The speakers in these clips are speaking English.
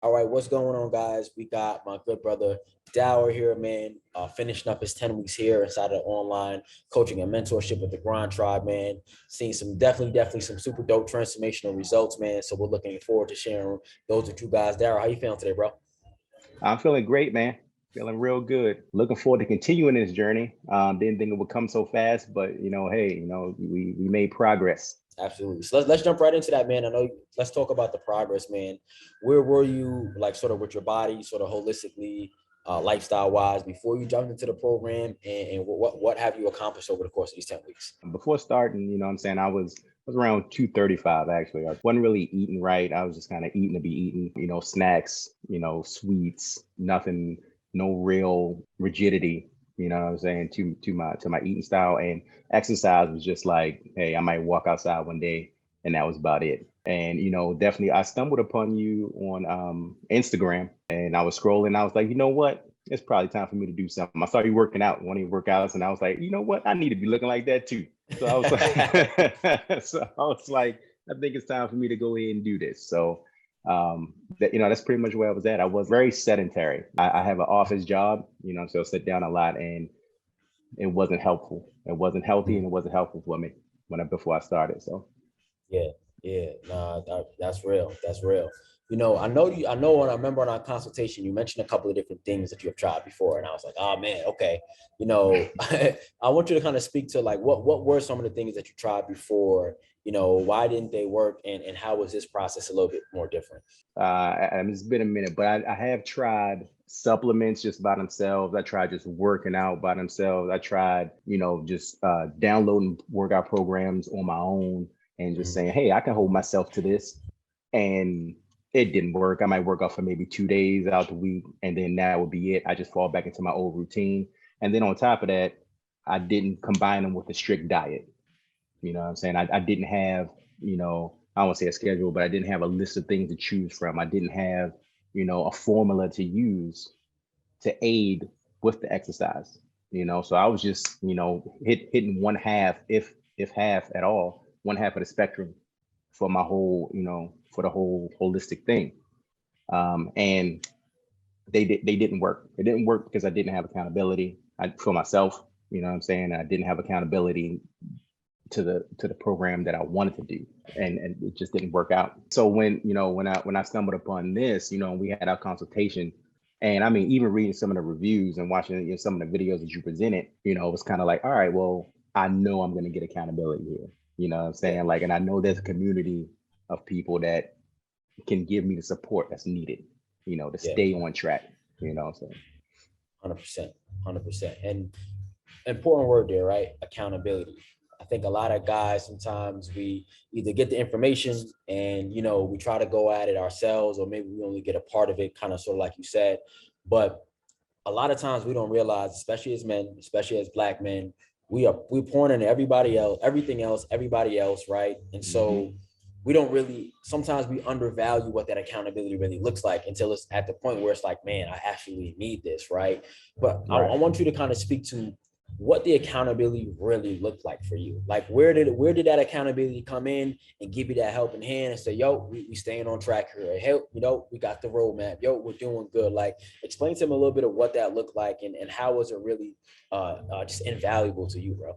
All right, what's going on, guys? We got my good brother Dower here, man, finishing up his 10 weeks here inside of online coaching and mentorship with the Grindtribe, man. Seeing some definitely some super dope transformational results, man. So we're looking forward to sharing those with you guys. Dower, how you feeling today, bro? I'm feeling great, man. Feeling real good. Looking forward to continuing this journey. Didn't think it would come so fast, but hey, we made progress. Absolutely. So let's jump right into that, man. I know. Let's talk about the progress, man. Where were you, like, sort of with your body, sort of holistically, lifestyle wise, before you jumped into the program, and what have you accomplished over the course of these 10 weeks? Before starting, I was around 235 actually. I wasn't really eating right. I was just kind of eating to be eating, snacks, sweets, nothing, no real rigidity, what I'm saying, to my eating style. And exercise was just like, hey, I might walk outside one day and that was about it. And definitely I stumbled upon you on Instagram and I was scrolling. I was like, you know what? It's probably time for me to do something. I saw you working out, one of your workouts, and I was like, you know what? I need to be looking like that too. So I was like, I think it's time for me to go ahead and do this. So that's pretty much where I was at. I was very sedentary. I have an office job, so I sit down a lot, and it wasn't helpful. It wasn't healthy, and it wasn't helpful for me before I started. So Yeah, yeah, nah, that's real. That's real. I know you. I know. When I remember on our consultation, you mentioned a couple of different things that you have tried before, and I was like, oh man, okay. I want you to kind of speak to, like, what were some of the things that you tried before. Why didn't they work, and how was this process a little bit more different? it's been a minute, but I have tried supplements just by themselves. I tried just working out by themselves. I tried, just downloading workout programs on my own and just Mhm. saying, hey, I can hold myself to this. And it didn't work. I might work out for maybe 2 days out the week, and then that would be it. I just fall back into my old routine. And then on top of that, I didn't combine them with a strict diet. You know what I'm saying? I didn't have, I don't want to say a schedule, but I didn't have a list of things to choose from. I didn't have, a formula to use to aid with the exercise. So I was just, hitting one half, if half at all, one half of the spectrum for my whole, for the whole holistic thing. And they didn't work. It didn't work because I didn't have accountability for myself. You know what I'm saying? I didn't have accountability to the program that I wanted to do, and it just didn't work out. So when I stumbled upon this, we had our consultation, and I mean, even reading some of the reviews and watching some of the videos that you presented, it was kind of like, all right, well, I know I'm going to get accountability here. You know what I'm Yeah, saying? Like, and I know there's a community of people that can give me the support that's needed, to yeah, stay on track. So 100%, 100%. And important word there, right? Accountability. I think a lot of guys, sometimes we either get the information and we try to go at it ourselves, or maybe we only get a part of it, kind of sort of like you said. But a lot of times we don't realize, especially as men, especially as Black men, we pouring into everybody else, everything else, everybody else, right? And hmm so we don't really, sometimes we undervalue what that accountability really looks like until it's at the point where it's like, man, I actually need this, right? But I right. want you to kind of speak to what the accountability really looked like for you. Like, where did that accountability come in and give you that helping hand and say, yo, we staying on track here. Hey, we got the roadmap. Yo, we're doing good. Like, explain to him a little bit of what that looked like, and how was it really just invaluable to you, bro?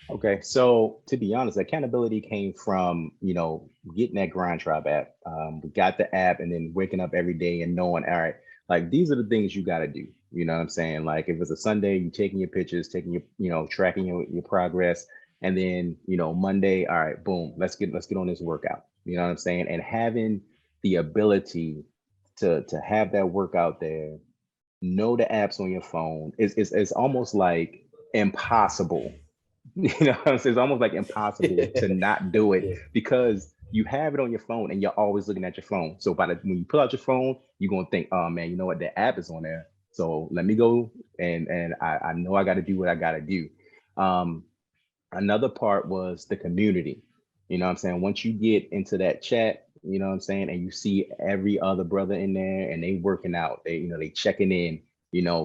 Okay, so to be honest, accountability came from getting that Grindtribe app. We got the app, and then waking up every day and knowing, all right, like these are the things you got to do. You know what I'm saying? Like if it's a Sunday, you taking your pictures, taking your tracking your progress, and then Monday, all right, boom, let's get on this workout. You know what I'm saying? And having the ability to have that workout there, know the apps on your phone is almost like impossible. It's almost like impossible to not do it Yeah, because you have it on your phone and you're always looking at your phone. So when you pull out your phone, you're gonna think, oh man, you know what, the app is on there. So let me go and I know I gotta do what I gotta do. Um, Another part was the community. You know what I'm saying? Once you get into that chat, you know what I'm saying, and you see every other brother in there and they working out, they checking in,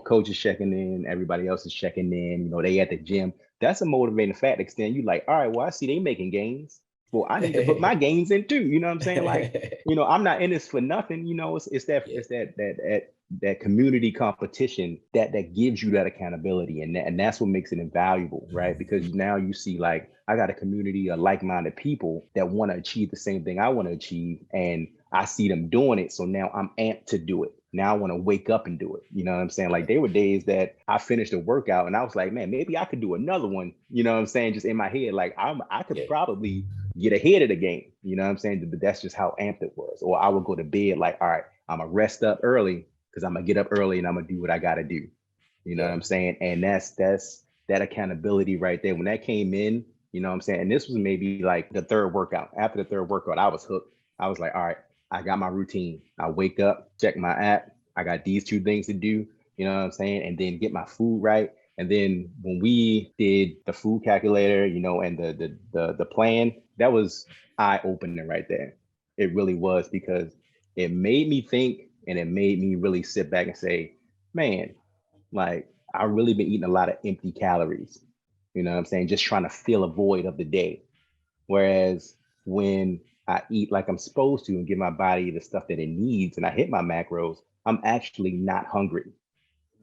coach is checking in, everybody else is checking in, they at the gym. That's a motivating factor. Because then you like, all right, well, I see they making gains. well, I need to put my gains in too. You know what I'm saying? Like, I'm not in this for nothing. It's that Yeah, that community competition that gives you that accountability, and that's what makes it invaluable, right? Because now you see, like, I got a community of like-minded people that want to achieve the same thing I want to achieve, and I see them doing it. So now I'm amped to do it. Now I want to wake up and do it. You know what I'm saying? Like, there were days that I finished a workout and I was like, man, maybe I could do another one. You know what I'm saying? Just in my head, like I could yeah, probably get ahead of the game. You know what I'm saying? But that's just how amped it was. Or I would go to bed like, all right, I'm gonna rest up early because I'm gonna get up early and I'm gonna do what I gotta do. You know what yeah, I'm saying? And that's that accountability right there. When that came in, you know what I'm saying? And this was maybe like the third workout. After the third workout, I was hooked. I was like, all right, I got my routine. I wake up, check my app. I got these two things to do. You know what I'm saying? And then get my food right. And then when we did the food calculator, and the plan, that was eye opening right there. It really was, because it made me think, and it made me really sit back and say, man, like, I really been eating a lot of empty calories. You know what I'm saying? Just trying to fill a void of the day. Whereas when I eat like I'm supposed to and give my body the stuff that it needs and I hit my macros, I'm actually not hungry.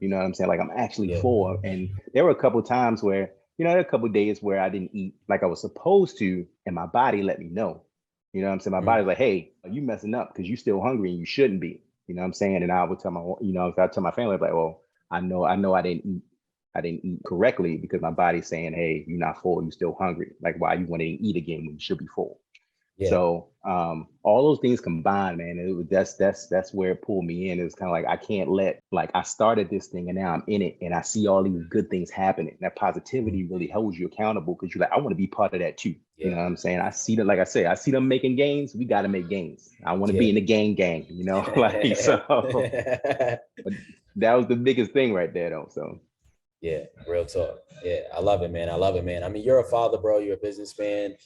You know what I'm saying? Like, I'm actually yeah, full. And there were a couple of times where, there were a couple of days where I didn't eat like I was supposed to, and my body let me know. You know what I'm saying? My mm, body's like, hey, you messing up because you still hungry and you shouldn't be. You know what I'm saying? And I would tell I tell my family, like, well, I know I didn't eat correctly because my body's saying, hey, you're not full, you're still hungry. Like, why you want to eat again when you should be full? yeah, So all those things combined, man, that's where it pulled me in. It was kind of like, I can't let, like, I started this thing and now I'm in it and I see all these good things happening. That positivity really holds you accountable because you're like, I want to be part of that too. You yeah, know what I'm saying? I see that, like I say, I see them making gains. We got to make gains. I want to be yeah. in the gang, like, so. But that was the biggest thing right there, though. So Yeah, real talk. Yeah, I love it, man. I love it, man. I mean, you're a father, bro. You're a businessman.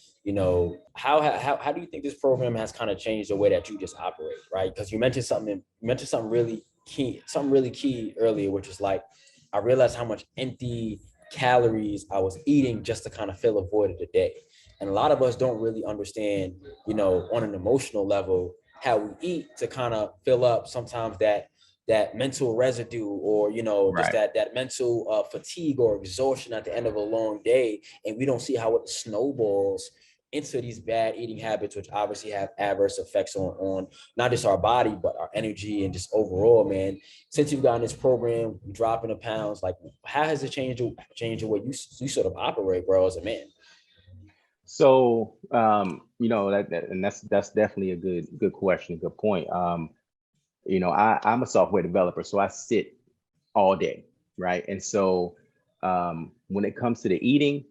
How do you think this program has kind of changed the way that you just operate, right? Because you mentioned something really key earlier, which is like, I realized how much empty calories I was eating just to kind of fill a void of the day. And a lot of us don't really understand, on an emotional level, how we eat to kind of fill up sometimes that mental residue, or just right. that mental fatigue or exhaustion at the end of a long day, and we don't see how it snowballs into these bad eating habits, which obviously have adverse effects on not just our body but our energy and just overall, man. Since you've gotten this program, you dropping the pounds, like, how has it changed the way you sort of operate, bro, as a man? So and that's definitely a good question, good point. I'm a software developer, so I sit all day, right? And so when it comes to the eating,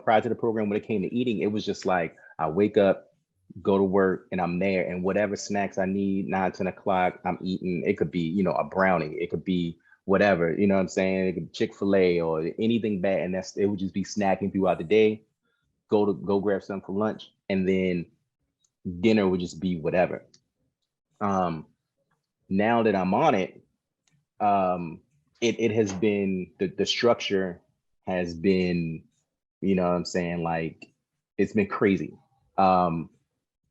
prior to the program, when it came to eating, it was just like, I wake up, go to work, and I'm there. And whatever snacks I need, 9, 10 o'clock, I'm eating. It could be, a brownie, it could be whatever, you know what I'm saying? It could be Chick-fil-A or anything bad. And it would just be snacking throughout the day, go grab something for lunch, and then dinner would just be whatever. Um, Now that I'm on it, it has been, the structure has been, what I'm saying, like, it's been crazy. Um,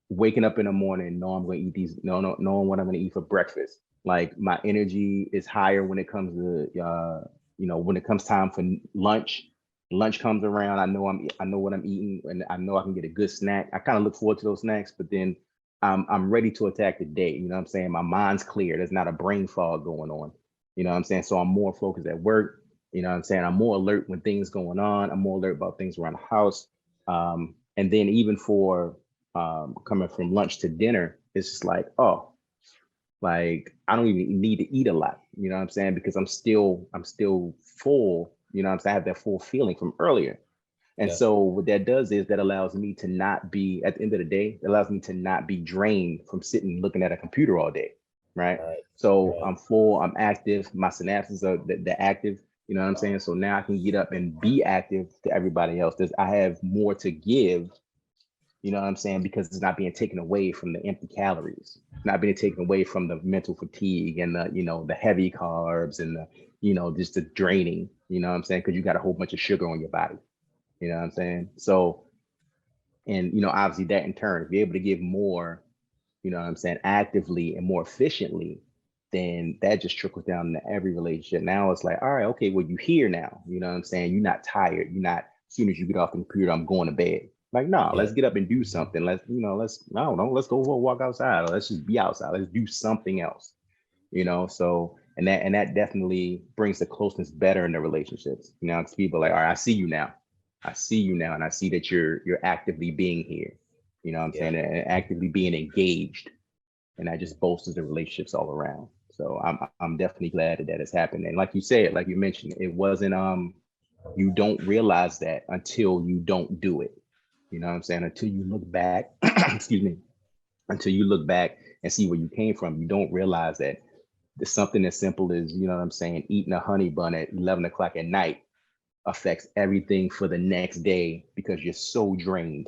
Waking up in the morning, know I'm gonna eat these, knowing what I'm gonna eat for breakfast. Like, my energy is higher when it comes to when it comes time for lunch. Lunch comes around, I know what I'm eating, and I know I can get a good snack. I kind of look forward to those snacks, but then I'm ready to attack the day. You know what I'm saying? My mind's clear. There's not a brain fog going on. You know what I'm saying? So I'm more focused at work. You know what I'm saying? I'm more alert when things going on. I'm more alert about things around the house. And then even for coming from lunch to dinner, it's just like, oh, like, I don't even need to eat a lot. You know what I'm saying? Because I'm still full. You know what I'm saying? I have that full feeling from earlier. And Yeah, so what that does is that allows me to not be, at the end of the day, it allows me to not be drained from sitting looking at a computer all day. Right. right, So right, I'm full, I'm active, my synapses are the active, you know what I'm saying? So now I can get up and be active to everybody else. I have more to give, you know what I'm saying? Because it's not being taken away from the empty calories, not being taken away from the mental fatigue and the heavy carbs and just the draining, you know what I'm saying? Because you got a whole bunch of sugar on your body. You know what I'm saying? So And, obviously that in turn, be able to give more, what I'm saying, actively and more efficiently, then that just trickles down to every relationship. Now it's like, all right, okay, well, you here now. You know what I'm saying? You're not tired. You're not, as soon as you get off the computer, I'm going to bed. Like, no, Yeah. let's get up and do something. Let's, I don't know, let's go for a walk outside, or let's just be outside. Let's do something else. So and that definitely brings the closeness better in the relationships. Because people are like, all right, I see you now. I see you now, and I see that you're actively being here. What I'm saying, and actively being engaged, and that just bolsters the relationships all around. So I'm definitely glad that has happened. And like you said, like you mentioned, it wasn't you don't realize that until you don't do it. What I'm saying? Until you look back, excuse me, until you look back and see where you came from, you don't realize that there's something as simple as, what I'm saying, eating a honey bun at 11 o'clock at night affects everything for the next day because you're so drained.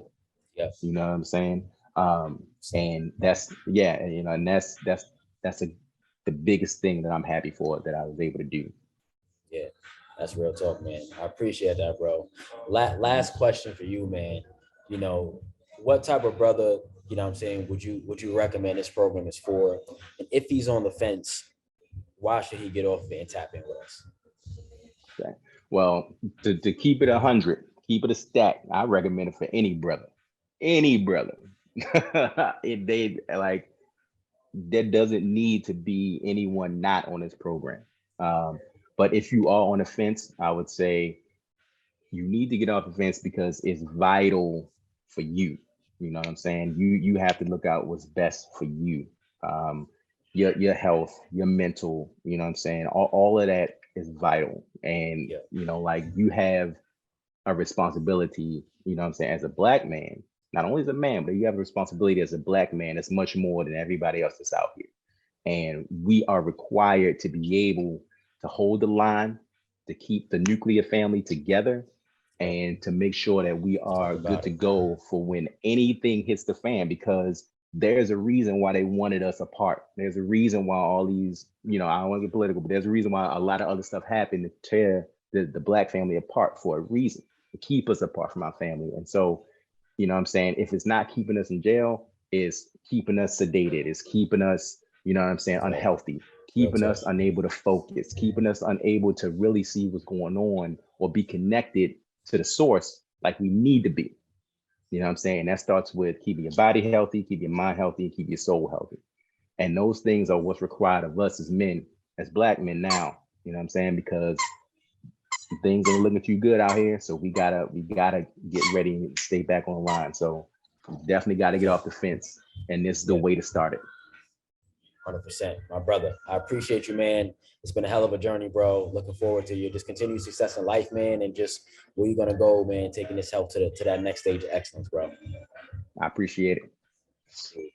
Yes. You know what I'm saying? And that's, and that's the biggest thing that I'm happy for that I was able to do. Yeah, that's real talk, man. I appreciate that, bro. Last question for you, man. What type of brother, what I'm saying, would you recommend this program is for? And if he's on the fence, why should he get off of it and tap in with us? Okay. Well, to keep it 100, keep it a stack, I recommend it for any brother. Any brother. They like, there doesn't need to be anyone not on this program. But if you are on the fence, I would say you need to get off the fence because it's vital for you. You know what I'm saying? You have to look out what's best for you. Your health, your mental, you know what I'm saying? All of that is vital. And like, you have a responsibility, you know what I'm saying, as a Black man, not only as a man, but you have a responsibility as a Black man that's much more than everybody else that's out here. And we are required to be able to hold the line, to keep the nuclear family together, and to make sure that we are good to go for when anything hits the fan, because there's a reason why they wanted us apart. There's a reason why all these, I don't want to get political, but there's a reason why a lot of other stuff happened to tear the Black family apart, for a reason, to keep us apart from our family. And so, what I'm saying, if it's not keeping us in jail, it's keeping us sedated, it's keeping us, what I'm saying, unhealthy, keeping us unable to focus, keeping us unable to really see what's going on or be connected to the source like we need to be. You know what I'm saying? That starts with keeping your body healthy, keep your mind healthy, keep your soul healthy. And those things are what's required of us as men, as Black men now. You know what I'm saying? Because things ain't looking too good out here. So we gotta get ready and stay back on the line. So definitely gotta get off the fence. And this is the way to start it. 100%. My brother, I appreciate you, man. It's been a hell of a journey, bro. Looking forward to your just continued success in life, man, and just where you're gonna go, man, taking this health to that next stage of excellence, bro. I appreciate it.